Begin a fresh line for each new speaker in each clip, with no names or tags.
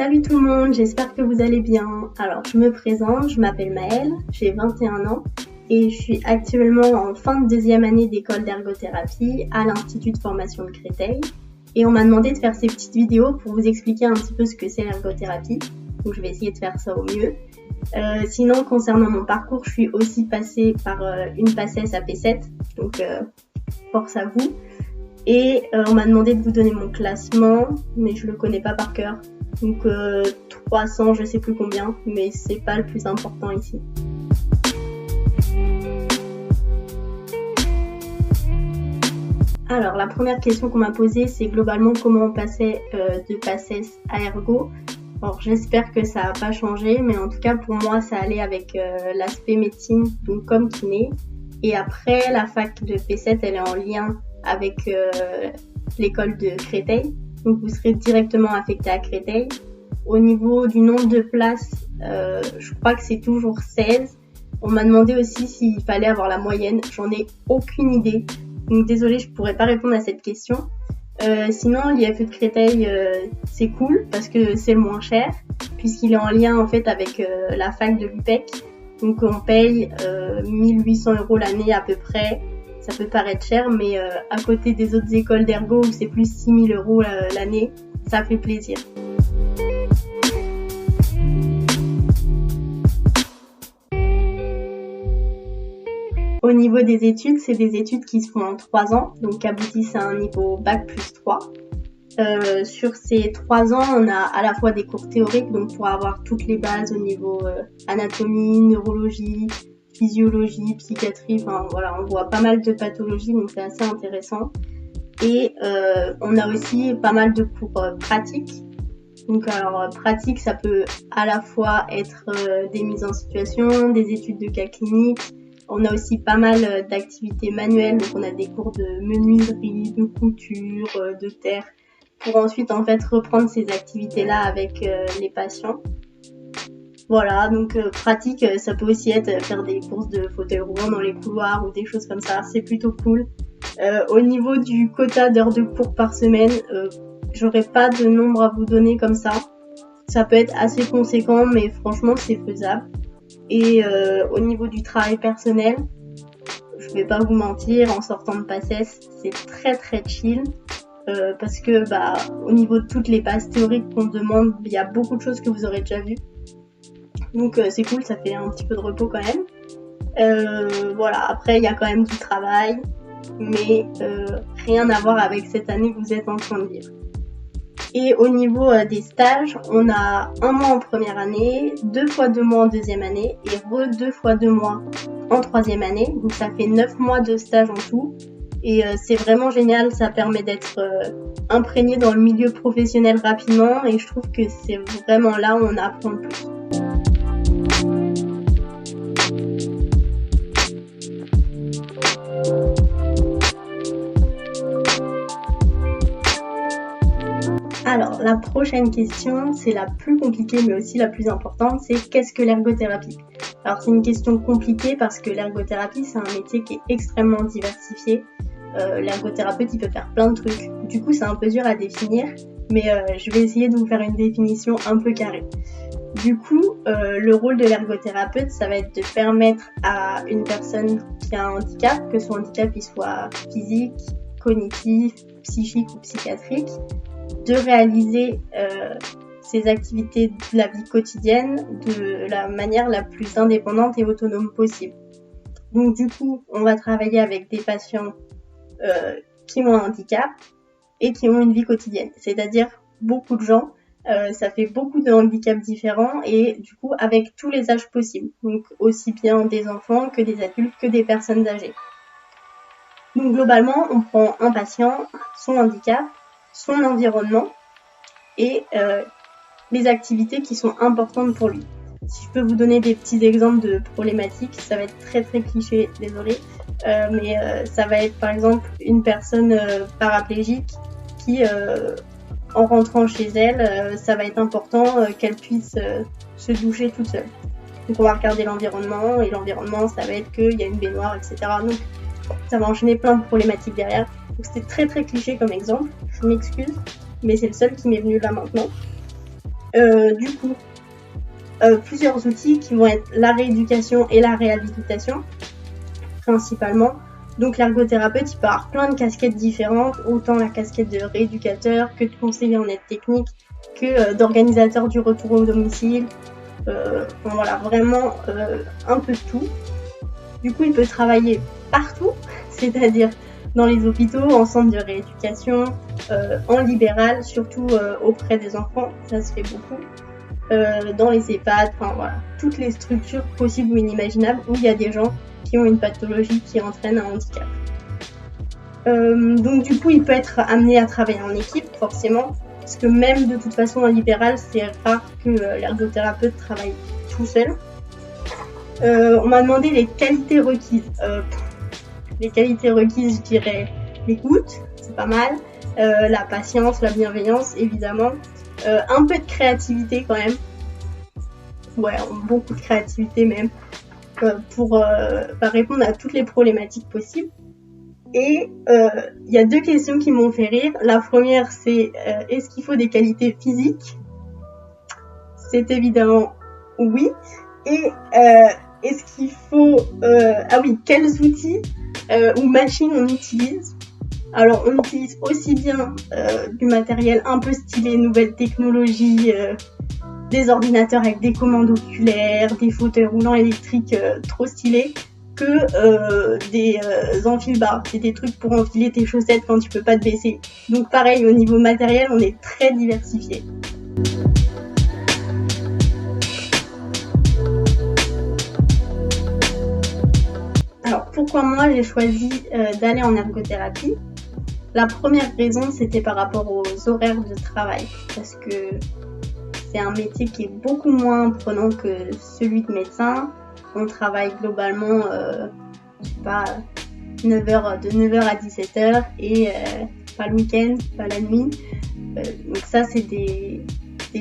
Salut tout le monde, j'espère que vous allez bien. Alors je me présente, je m'appelle Maëlle, j'ai 21 ans et je suis actuellement en fin de deuxième année d'école d'ergothérapie à l'Institut de formation de Créteil. Et on m'a demandé de faire ces petites vidéos pour vous expliquer un petit peu ce que c'est l'ergothérapie. Donc je vais essayer de faire ça au mieux. Sinon, concernant mon parcours, je suis aussi passée par une PACES à P7, donc force à vous. Et on m'a demandé de vous donner mon classement, mais je le connais pas par cœur. Donc 300, je sais plus combien, mais c'est pas le plus important ici. Alors la première question qu'on m'a posée, c'est globalement comment on passait de PACES à Ergo. Alors j'espère que ça n'a pas changé, mais en tout cas pour moi ça allait avec l'aspect médecine, donc comme kiné. Et après la fac de P7, elle est en lien avec l'école de Créteil, donc vous serez directement affecté à Créteil. Au niveau du nombre de places, je crois que c'est toujours 16. On m'a demandé aussi s'il fallait avoir la moyenne, j'en ai aucune idée, donc désolée, je pourrais pas répondre à cette question. Sinon, l'IFE de Créteil, c'est cool parce que c'est le moins cher, puisqu'il est en lien en fait avec la fac de l'UPEC. Donc on paye 1800 € l'année à peu près. Ça peut paraître cher, mais à côté des autres écoles d'ergo où c'est plus 6000 € l'année, ça fait plaisir. Au niveau des études, c'est des études qui se font en 3 ans, donc aboutissent à un niveau Bac plus 3. Sur ces 3 ans, on a à la fois des cours théoriques, donc pour avoir toutes les bases au niveau anatomie, neurologie, physiologie, psychiatrie, enfin voilà, on voit pas mal de pathologies, donc c'est assez intéressant. Et on a aussi pas mal de cours pratiques. Donc alors pratique, ça peut à la fois être des mises en situation, des études de cas cliniques. On a aussi pas mal d'activités manuelles, donc on a des cours de menuiserie, de couture, de terre, pour ensuite en fait reprendre ces activités-là avec les patients. Voilà, donc pratique, ça peut aussi être faire des courses de fauteuil roulant dans les couloirs ou des choses comme ça, c'est plutôt cool. Au niveau du quota d'heures de cours par semaine, j'aurais pas de nombre à vous donner comme ça. Ça peut être assez conséquent, mais franchement c'est faisable. Et au niveau du travail personnel, je vais pas vous mentir, en sortant de PACES, c'est très très chill. Parce que au niveau de toutes les bases théoriques qu'on demande, il y a beaucoup de choses que vous aurez déjà vues. Donc c'est cool, ça fait un petit peu de repos quand même. Voilà, après il y a quand même du travail, mais rien à voir avec cette année que vous êtes en train de vivre. Et au niveau des stages, on a 1 mois en première année, 2 fois 2 mois en deuxième année et 2 fois 2 mois en troisième année. Donc ça fait 9 mois de stage en tout. Et c'est vraiment génial, ça permet d'être imprégné dans le milieu professionnel rapidement et je trouve que c'est vraiment là où on apprend le plus. Alors, la prochaine question, c'est la plus compliquée mais aussi la plus importante, c'est qu'est-ce que l'ergothérapie ? Alors, c'est une question compliquée parce que l'ergothérapie, c'est un métier qui est extrêmement diversifié. L'ergothérapeute, il peut faire plein de trucs. Du coup, c'est un peu dur à définir, mais je vais essayer de vous faire une définition un peu carrée. Du coup, le rôle de l'ergothérapeute, ça va être de permettre à une personne qui a un handicap, que son handicap il soit physique, cognitif, psychique ou psychiatrique, de réaliser ses activités de la vie quotidienne de la manière la plus indépendante et autonome possible. Donc du coup, on va travailler avec des patients qui ont un handicap et qui ont une vie quotidienne. C'est-à-dire beaucoup de gens, ça fait beaucoup de handicaps différents et du coup avec tous les âges possibles. Donc aussi bien des enfants que des adultes que des personnes âgées. Donc globalement, on prend un patient, son handicap, son environnement et les activités qui sont importantes pour lui. Si je peux vous donner des petits exemples de problématiques, ça va être très très cliché, désolé, mais ça va être par exemple une personne paraplégique qui, en rentrant chez elle, ça va être important qu'elle puisse se doucher toute seule. Donc on va regarder l'environnement, et l'environnement ça va être qu'il y a une baignoire, etc. Donc ça va enchaîner plein de problématiques derrière. Donc c'était très très cliché comme exemple, je m'excuse, mais c'est le seul qui m'est venu là maintenant. Du coup, plusieurs outils qui vont être la rééducation et la réhabilitation, principalement. Donc l'ergothérapeute, il peut avoir plein de casquettes différentes, autant la casquette de rééducateur que de conseiller en aide technique, que d'organisateur du retour au domicile. Voilà, vraiment un peu de tout. Du coup, il peut travailler partout, c'est-à-dire dans les hôpitaux, en centre de rééducation, en libéral, surtout auprès des enfants, ça se fait beaucoup. Dans les EHPAD, enfin voilà, toutes les structures possibles ou inimaginables où il y a des gens qui ont une pathologie qui entraîne un handicap. Donc du coup, il peut être amené à travailler en équipe, forcément, parce que même de toute façon en libéral, c'est rare que l'ergothérapeute travaille tout seul. On m'a demandé les qualités requises. Les qualités requises, je dirais l'écoute, c'est pas mal, la patience, la bienveillance, évidemment, un peu de créativité quand même, ouais, beaucoup de créativité même, pour répondre à toutes les problématiques possibles. Et il y a 2 questions qui m'ont fait rire. La première, c'est est-ce qu'il faut des qualités physiques ? C'est évidemment oui. Et est-ce qu'il faut... quels outils ou machines on utilise ? Alors, on utilise aussi bien du matériel un peu stylé, nouvelles technologies, des ordinateurs avec des commandes oculaires, des fauteuils roulants électriques trop stylés, que des enfile-bas. C'est des trucs pour enfiler tes chaussettes quand tu peux pas te baisser. Donc pareil, au niveau matériel, on est très diversifié. Alors, pourquoi moi j'ai choisi d'aller en ergothérapie ? La première raison, c'était par rapport aux horaires de travail, parce que c'est un métier qui est beaucoup moins prenant que celui de médecin. On travaille globalement, je sais pas, de 9h à 17h et pas le week-end, pas la nuit. Donc ça, c'est des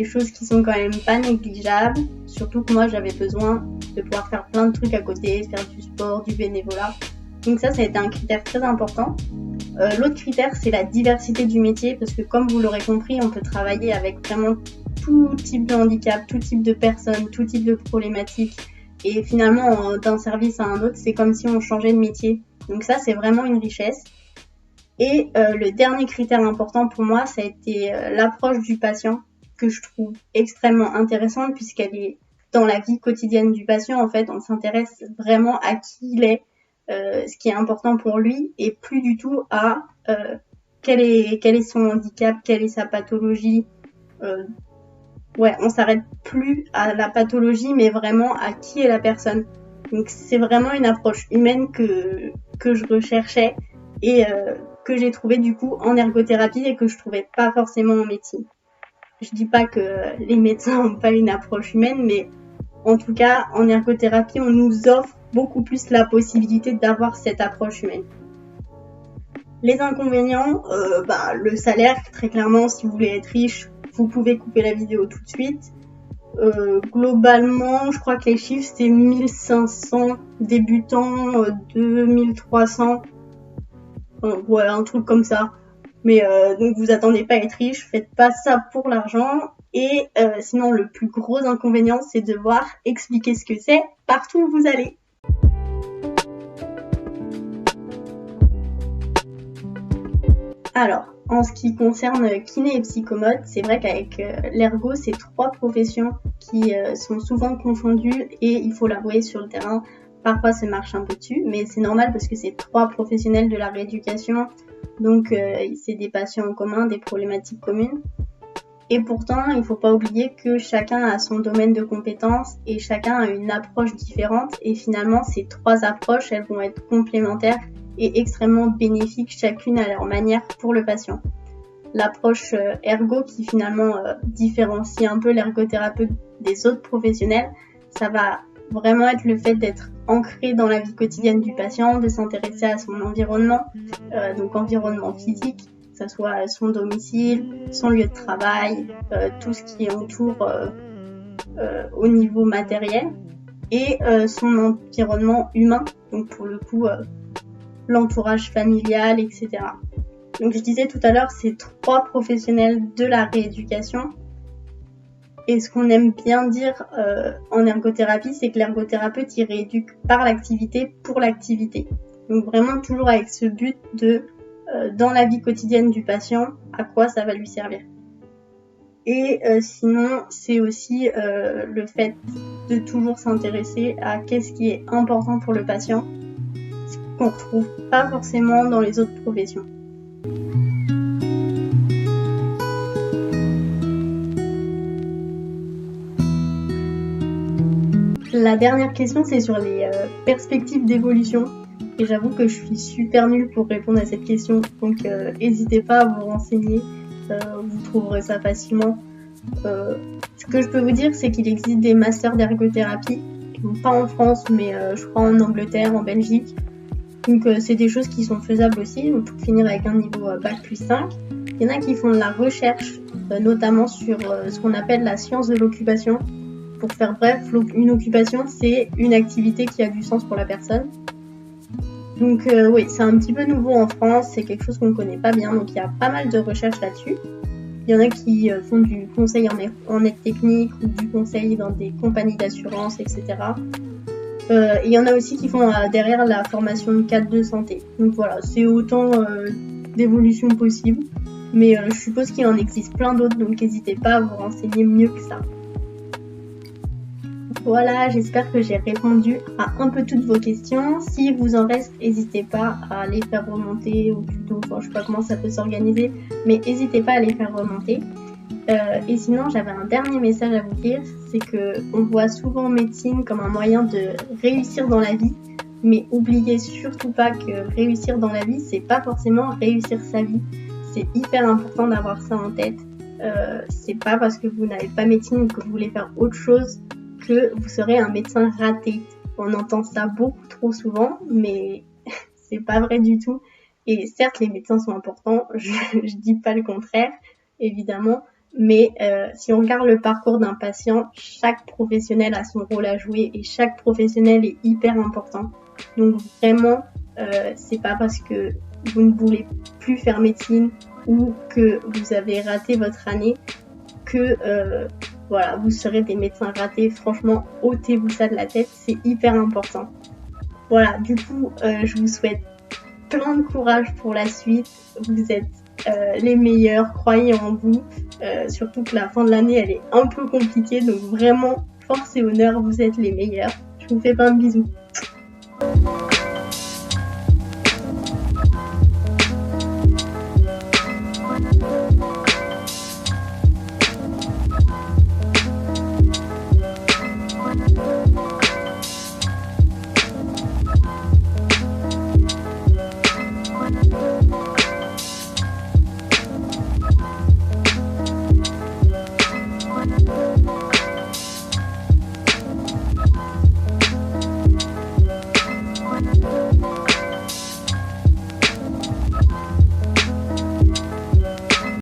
choses qui sont quand même pas négligeables, surtout que moi j'avais besoin de pouvoir faire plein de trucs à côté, faire du sport, du bénévolat. Donc ça a été un critère très important. L'autre critère, c'est la diversité du métier, parce que comme vous l'aurez compris, on peut travailler avec vraiment tout type de handicap, tout type de personnes, tout type de problématiques. Et finalement, d'un service à un autre, c'est comme si on changeait de métier. Donc ça, c'est vraiment une richesse. Et le dernier critère important pour moi, ça a été l'approche du patient, que je trouve extrêmement intéressante, puisqu'elle est dans la vie quotidienne du patient. En fait, on s'intéresse vraiment à qui il est, ce qui est important pour lui, et plus du tout à quel est son handicap, quelle est sa pathologie. On s'arrête plus à la pathologie, mais vraiment à qui est la personne. Donc c'est vraiment une approche humaine que je recherchais et que j'ai trouvé du coup en ergothérapie et que je trouvais pas forcément en médecine. Je dis pas que les médecins n'ont pas une approche humaine, mais en tout cas en ergothérapie on nous offre beaucoup plus la possibilité d'avoir cette approche humaine. Les inconvénients, le salaire, très clairement, si vous voulez être riche, vous pouvez couper la vidéo tout de suite. Globalement, je crois que les chiffres, c'est 1500 débutants, 2300, un truc comme ça. Mais donc vous attendez pas à être riche, faites pas ça pour l'argent. Et sinon, le plus gros inconvénient, c'est de devoir expliquer ce que c'est partout où vous allez. Alors, en ce qui concerne kiné et psychomote, c'est vrai qu'avec l'ergo, c'est 3 professions qui sont souvent confondues et il faut l'avouer sur le terrain, parfois ça marche un peu dessus, mais c'est normal parce que c'est 3 professionnels de la rééducation, donc c'est des patients en commun, des problématiques communes. Et pourtant, il ne faut pas oublier que chacun a son domaine de compétences et chacun a une approche différente et finalement, ces 3 approches, elles vont être complémentaires et extrêmement bénéfiques chacune à leur manière pour le patient. L'approche ergo qui finalement différencie un peu l'ergothérapeute des autres professionnels, ça va vraiment être le fait d'être ancré dans la vie quotidienne du patient, de s'intéresser à son environnement, donc environnement physique, que ce soit son domicile, son lieu de travail, tout ce qui entoure au niveau matériel, et son environnement humain, donc pour le coup l'entourage familial, etc. Donc je disais tout à l'heure, c'est 3 professionnels de la rééducation Et ce qu'on aime bien dire en ergothérapie, c'est que l'ergothérapeute, il rééduque par l'activité pour l'activité. Donc vraiment toujours avec ce but de, dans la vie quotidienne du patient, à quoi ça va lui servir. Et sinon, c'est aussi le fait de toujours s'intéresser à qu'est-ce qui est important pour le patient, ce qu'on ne retrouve pas forcément dans les autres professions. La dernière question, c'est sur les perspectives d'évolution. Et j'avoue que je suis super nulle pour répondre à cette question. Donc n'hésitez pas à vous renseigner, vous trouverez ça facilement. Ce que je peux vous dire, c'est qu'il existe des masters d'ergothérapie, pas en France, mais je crois en Angleterre, en Belgique. Donc c'est des choses qui sont faisables aussi, donc pour finir avec un niveau Bac plus 5. Il y en a qui font de la recherche, notamment sur ce qu'on appelle la science de l'occupation. Pour faire bref, une occupation, c'est une activité qui a du sens pour la personne. Donc oui, c'est un petit peu nouveau en France, c'est quelque chose qu'on ne connaît pas bien, donc il y a pas mal de recherches là-dessus. Il y en a qui font du conseil en aide technique ou du conseil dans des compagnies d'assurance, etc. Et il y en a aussi qui font derrière la formation de cadre de santé. Donc voilà, c'est autant d'évolutions possibles, mais je suppose qu'il en existe plein d'autres, donc n'hésitez pas à vous renseigner mieux que ça. Voilà, j'espère que j'ai répondu à un peu toutes vos questions. Si vous en reste, n'hésitez pas à les faire remonter, ou plutôt, je sais pas comment ça peut s'organiser, mais n'hésitez pas à les faire remonter. Et sinon, j'avais un dernier message à vous dire, c'est que on voit souvent médecine comme un moyen de réussir dans la vie, mais oubliez surtout pas que réussir dans la vie, c'est pas forcément réussir sa vie. C'est hyper important d'avoir ça en tête. C'est pas parce que vous n'avez pas médecine ou que vous voulez faire autre chose que vous serez un médecin raté. On entend ça beaucoup trop souvent, mais c'est pas vrai du tout. Et certes, les médecins sont importants, je dis pas le contraire, évidemment, mais si on regarde le parcours d'un patient, chaque professionnel a son rôle à jouer et chaque professionnel est hyper important. Donc vraiment, c'est pas parce que vous ne voulez plus faire médecine ou que vous avez raté votre année que voilà, vous serez des médecins ratés. Franchement, ôtez-vous ça de la tête, c'est hyper important. Voilà, du coup, je vous souhaite plein de courage pour la suite. Vous êtes les meilleurs, croyez en vous. Surtout que la fin de l'année, elle est un peu compliquée, donc vraiment, force et honneur, vous êtes les meilleurs. Je vous fais plein de bisous.